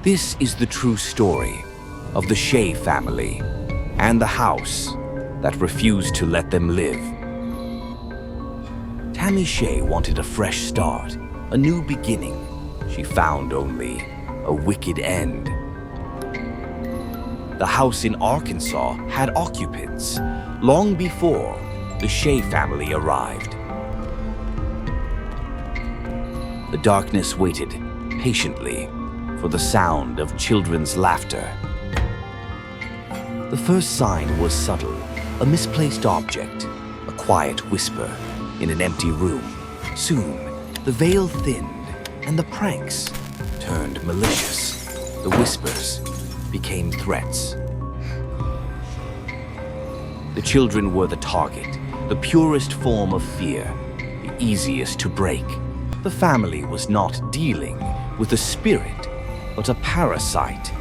This is the true story of the Shea family and the house that refused to let them live. Tammy Shea wanted a fresh start, a new beginning. She found only a wicked end. The house in Arkansas had occupants long before the Shea family arrived. The darkness waited patiently for the sound of children's laughter. The first sign was subtle, a misplaced object, a quiet whisper in an empty room. Soon, the veil thinned and the pranks turned malicious. The whispers became threats. The children were the target, the purest form of fear, the easiest to break. The family was not dealing with a spirit, but a parasite,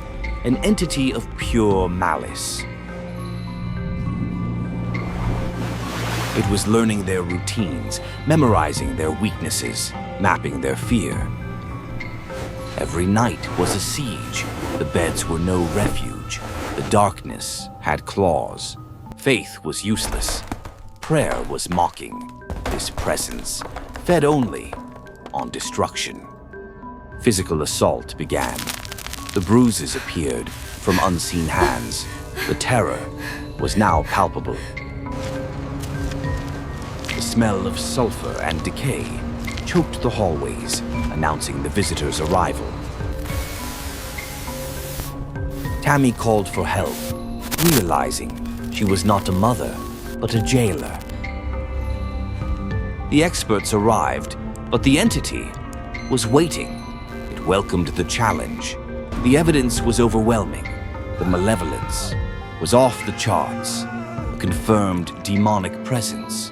an entity of pure malice. It was learning their routines, memorizing their weaknesses, mapping their fear. Every night was a siege. The beds were no refuge. The darkness had claws. Faith was useless. Prayer was mocking. This presence fed only on destruction. Physical assault began. The bruises appeared from unseen hands. The terror was now palpable. The smell of sulfur and decay choked the hallways, announcing the visitors' arrival. Tammy called for help, realizing she was not a mother, but a jailer. The experts arrived, but the entity was waiting. It welcomed the challenge. The evidence was overwhelming. The malevolence was off the charts, a confirmed demonic presence.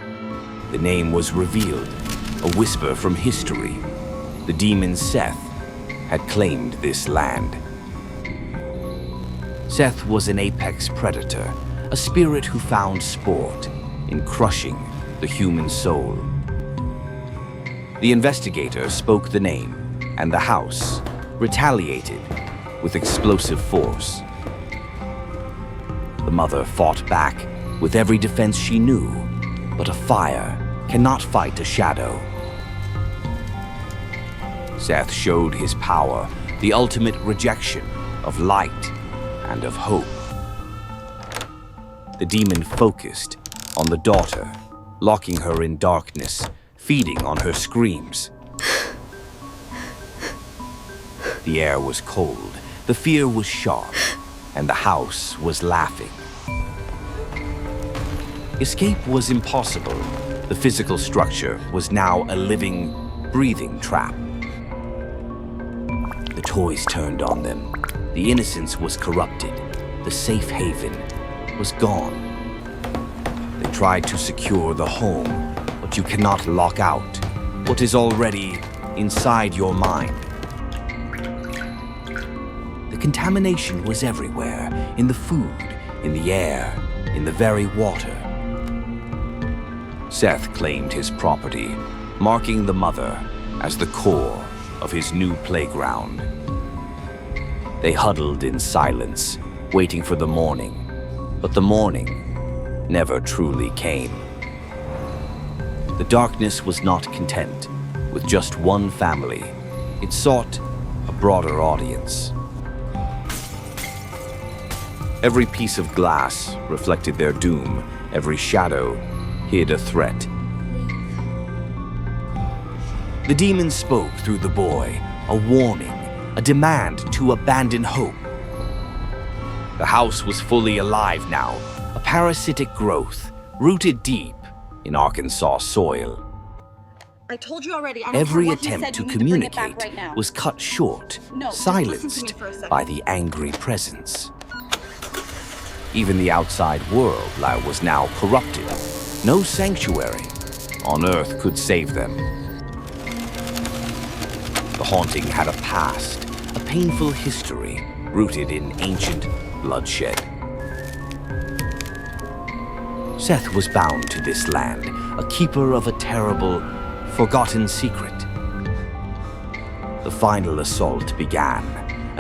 The name was revealed, a whisper from history. The demon Seth had claimed this land. Seth was an apex predator, a spirit who found sport in crushing the human soul. The investigator spoke the name, and the house retaliated with explosive force. The mother fought back with every defense she knew, but a fire cannot fight a shadow. Seth showed his power, the ultimate rejection of light and of hope. The demon focused on the daughter, locking her in darkness, feeding on her screams. The air was cold, the fear was sharp, and the house was laughing. Escape was impossible. The physical structure was now a living, breathing trap. The toys turned on them. The innocence was corrupted. The safe haven was gone. They tried to secure the home, but you cannot lock out what is already inside your mind. The contamination was everywhere, in the food, in the air, in the very water. Seth claimed his property, marking the mother as the core of his new playground. They huddled in silence, waiting for the morning, but the morning never truly came. The darkness was not content with just one family. It sought a broader audience. Every piece of glass reflected their doom. Every shadow hid a threat. The demon spoke through the boy, a warning, a demand to abandon hope. The house was fully alive now, a parasitic growth rooted deep in Arkansas soil. I told you already. Every attempt to communicate was cut short, silenced by the angry presence. Even the outside world was now corrupted. No sanctuary on earth could save them. The haunting had a past, a painful history rooted in ancient bloodshed. Seth was bound to this land, a keeper of a terrible, forgotten secret. The final assault began,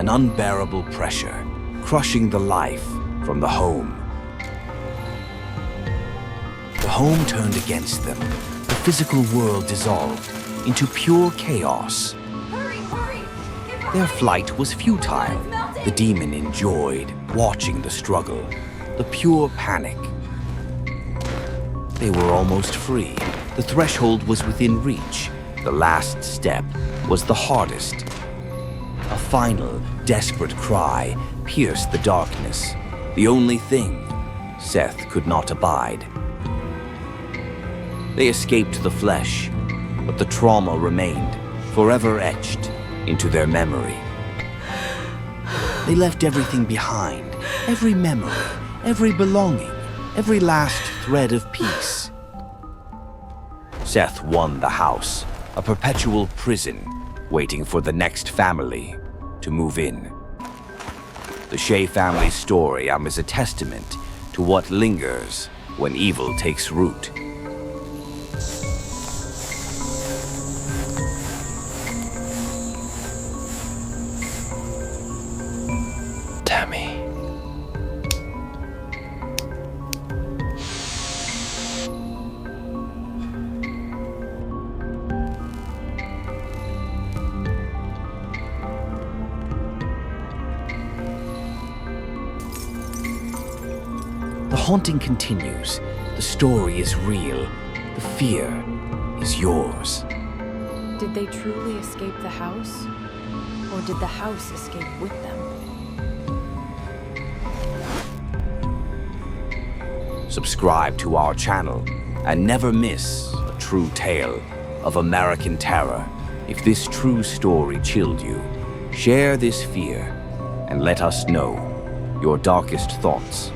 an unbearable pressure, crushing the life from the home. The home turned against them. The physical world dissolved into pure chaos. Hurry, hurry! Get Their behind flight was futile. It's melting. The demon enjoyed watching the struggle, the pure panic. They were almost free. The threshold was within reach. The last step was the hardest. A final, desperate cry pierced the darkness. The only thing Seth could not abide. They escaped the flesh, but the trauma remained, forever etched into their memory. They left everything behind, every memory, every belonging, every last thread of peace. Seth won the house, a perpetual prison, waiting for the next family to move in. The Shea family's story is a testament to what lingers when evil takes root. Tammy. The haunting continues. The story is real. The fear is yours. Did they truly escape the house? Or did the house escape with them? Subscribe to our channel and never miss a true tale of American terror. If this true story chilled you, share this fear and let us know your darkest thoughts